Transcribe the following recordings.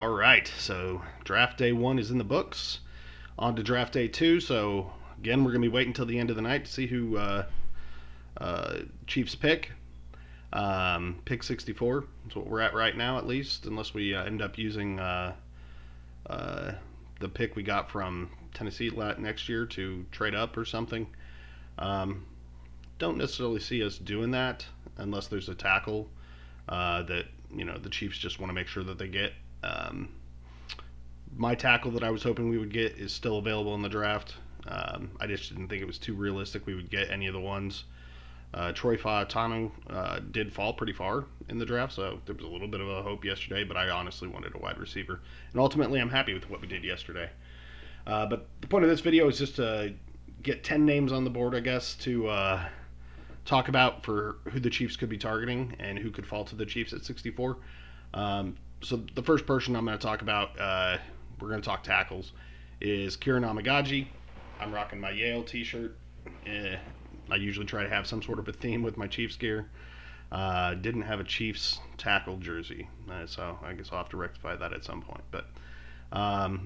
All right, so draft day one is in the books. On to draft day two. So again, we're gonna be waiting until the end of the night to see who Chiefs pick. Pick 64 is what we're at right now, at least, unless we end up using uh, the pick we got from Tennessee next year to trade up or something. Um, don't necessarily see us doing that unless there's a tackle that the Chiefs just want to make sure that they get. Um, my tackle that I was hoping we would get is still available in the draft. I just didn't think it was too realistic we would get any of the ones. Troy Fautanu did fall pretty far in the draft, so there was a little bit of a hope yesterday, but I honestly wanted a wide receiver. And ultimately, I'm happy with what we did yesterday. But the point of this video is just to get 10 names on the board, I guess, to talk about for who the Chiefs could be targeting and who could fall to the Chiefs at 64. So the first person I'm going to talk about, we're going to talk tackles, is Kieran Amagaji. I'm rocking my Yale t-shirt. I usually try to have some sort of a theme with my Chiefs gear. Didn't have a Chiefs tackle jersey, so I guess I'll have to rectify that at some point. But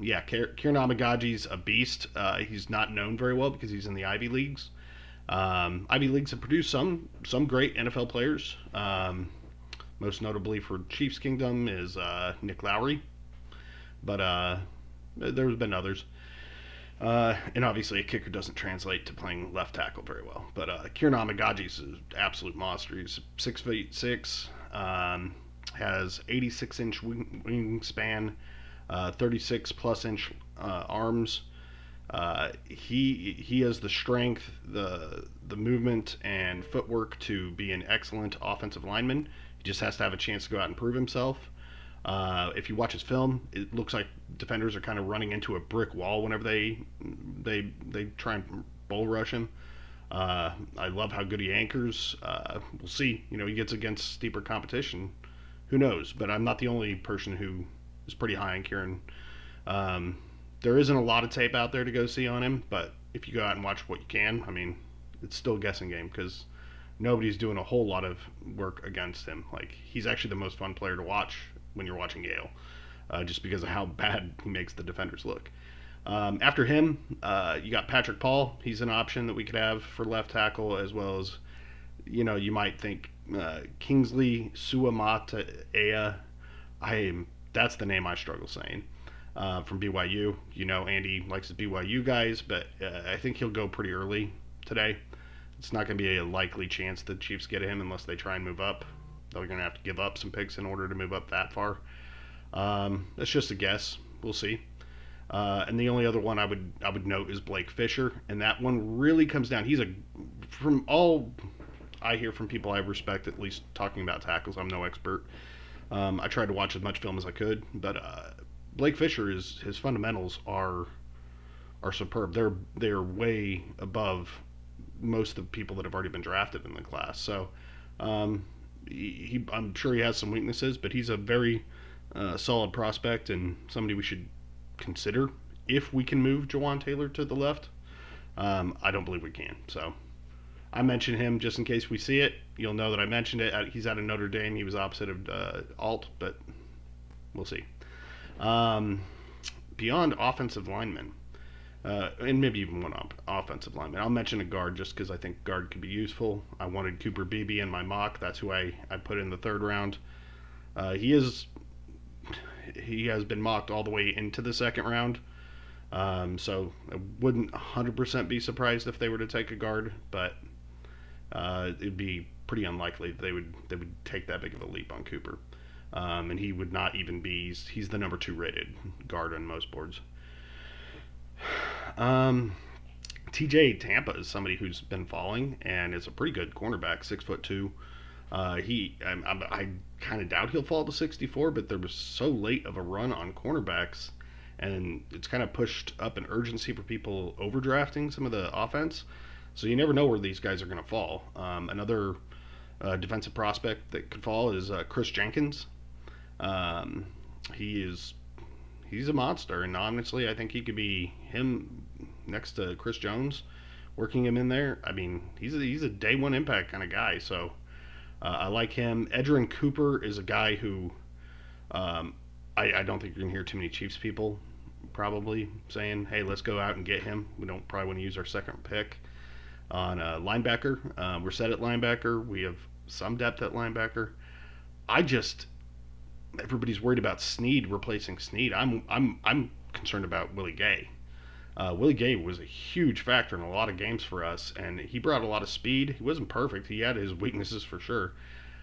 yeah, Kieran Amagaji's a beast. He's not known very well because he's in the Ivy Leagues. Ivy Leagues have produced some great NFL players. Most notably for Chiefs Kingdom is Nick Lowry, but there's been others. And obviously, a kicker doesn't translate to playing left tackle very well. But Kieran Amagaji's an absolute monster. He's 6'6", has 86-inch wingspan, 36 plus inch arms. He has the strength, the movement, and footwork to be an excellent offensive lineman. He just has to have a chance to go out and prove himself. If you watch his film, it looks like defenders are kind of running into a brick wall whenever they try and bull rush him. I love how good he anchors. We'll see. He gets against steeper competition. Who knows? But I'm not the only person who is pretty high on Kieran. There isn't a lot of tape out there to go see on him, but if you go out and watch what you can, I mean, it's still a guessing game because nobody's doing a whole lot of work against him. Like, he's actually the most fun player to watch when you're watching Yale, just because of how bad he makes the defenders look. After him, you got Patrick Paul. He's an option that we could have for left tackle, as well as, you might think Kingsley Suamataia. That's the name I struggle saying. From BYU. Andy likes the BYU guys, but I think he'll go pretty early today. It's not going to be a likely chance the Chiefs get him unless they try and move up. They're going to have to give up some picks in order to move up that far. That's just a guess. We'll see. And the only other one I would note is Blake Fisher, and that one really comes down. From all I hear from people I respect, at least talking about tackles. I'm no expert. I tried to watch as much film as I could, but Blake Fisher his fundamentals are superb. They're way above most of the people that have already been drafted in the class. So I'm sure he has some weaknesses, but he's a very solid prospect and somebody we should consider if we can move Jawan Taylor to the left. I don't believe we can. So I mention him just in case we see it. You'll know that I mentioned it. He's out of Notre Dame. He was opposite of Alt, but we'll see. Beyond offensive linemen, and maybe even one offensive lineman, I'll mention a guard just because I think guard could be useful. I wanted Cooper Beebe in my mock. That's who I put in the third round. He has been mocked all the way into the second round. So I wouldn't 100% be surprised if they were to take a guard, but it'd be pretty unlikely that they would take that big of a leap on Cooper. And he would not even be. He's the number 2 rated guard on most boards. TJ Tampa is somebody who's been falling and is a pretty good cornerback, 6'2". I kind of doubt he'll fall to 64, but there was so late of a run on cornerbacks, and it's kind of pushed up an urgency for people overdrafting some of the offense. So you never know where these guys are going to fall. Another defensive prospect that could fall is Chris Jenkins. He's a monster, and honestly, I think he could be him next to Chris Jones, working him in there. I mean, he's a day one impact kind of guy, so I like him. Edgerrin Cooper is a guy who I I don't think you're gonna hear too many Chiefs people probably saying, "Hey, let's go out and get him." We don't probably want to use our second pick on linebacker. We're set at linebacker. We have some depth at linebacker. I just everybody's worried about Snead replacing Snead. I'm concerned about Willie Gay. Willie Gay was a huge factor in a lot of games for us, and he brought a lot of speed. He wasn't perfect. He had his weaknesses for sure.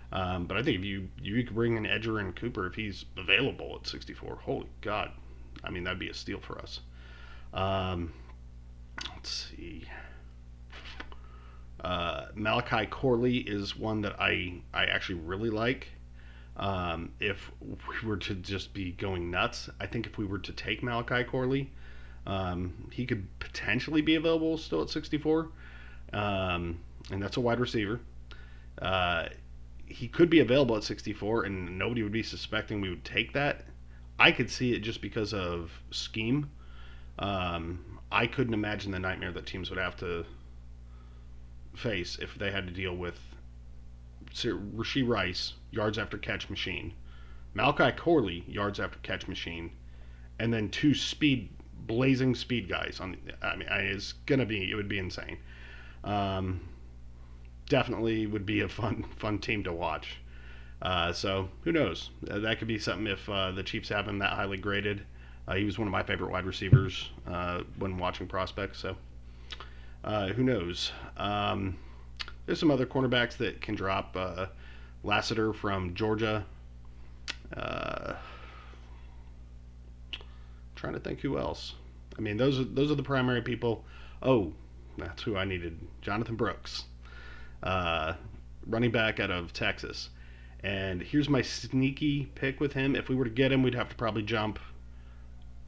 But I think if you could bring in Edger and Cooper if he's available at 64, holy God, I mean that'd be a steal for us. Um, let's see. Malachi Corley is one that I actually really like. If we were to just be going nuts, I think if we were to take Malachi Corley, he could potentially be available still at 64, and that's a wide receiver. Uh, he could be available at 64, and nobody would be suspecting we would take that. I could see it just because of scheme. I couldn't imagine the nightmare that teams would have to face if they had to deal with Rashee Rice, yards after catch machine, Malachi Corley, yards after catch machine, and then two blazing speed guys. I mean, it would be insane. Um, Definitely would be a fun team to watch. So who knows? That could be something if the Chiefs have him that highly graded. He was one of my favorite wide receivers when watching prospects. So who knows? There's some other cornerbacks that can drop. Lassiter from Georgia. Uh, Trying to think who else. I mean, those are the primary people. Oh, that's who I needed. Jonathan Brooks, uh, running back out of Texas. And here's my sneaky pick with him. If we were to get him, we'd have to probably jump.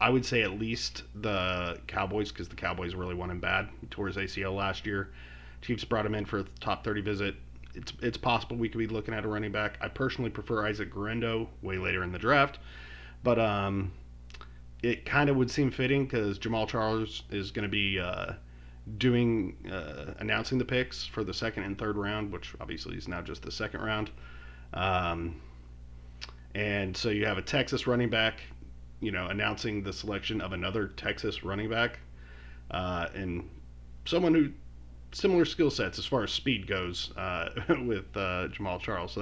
I would say at least the Cowboys because the Cowboys really want him bad. He tore his ACL last year. Chiefs brought him in for a top 30 visit. It's possible we could be looking at a running back. I personally prefer Isaac Guerendo way later in the draft, but it kind of would seem fitting because Jamal Charles is going to be doing announcing the picks for the second and third round, which obviously is now just the second round. Um, and so you have a Texas running back, announcing the selection of another Texas running back, and someone who similar skill sets as far as speed goes with Jamal Charles. So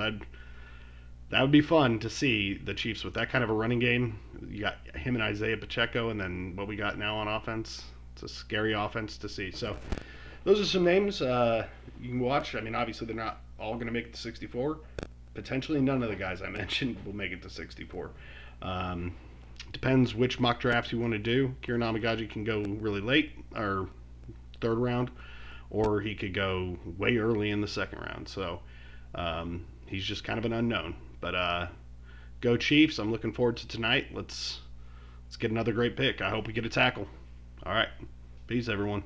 that would be fun to see the Chiefs with that kind of a running game. You got him and Isaiah Pacheco, and then what we got now on offense. It's a scary offense to see. So those are some names you can watch. I mean, obviously they're not all going to make it to 64. Potentially none of the guys I mentioned will make it to 64. Um, Depends which mock drafts you want to do. Kieran Amagaji can go really late or third round, or he could go way early in the second round. So he's just kind of an unknown. But go Chiefs! I'm looking forward to tonight. Let's get another great pick. I hope we get a tackle. All right, peace, everyone.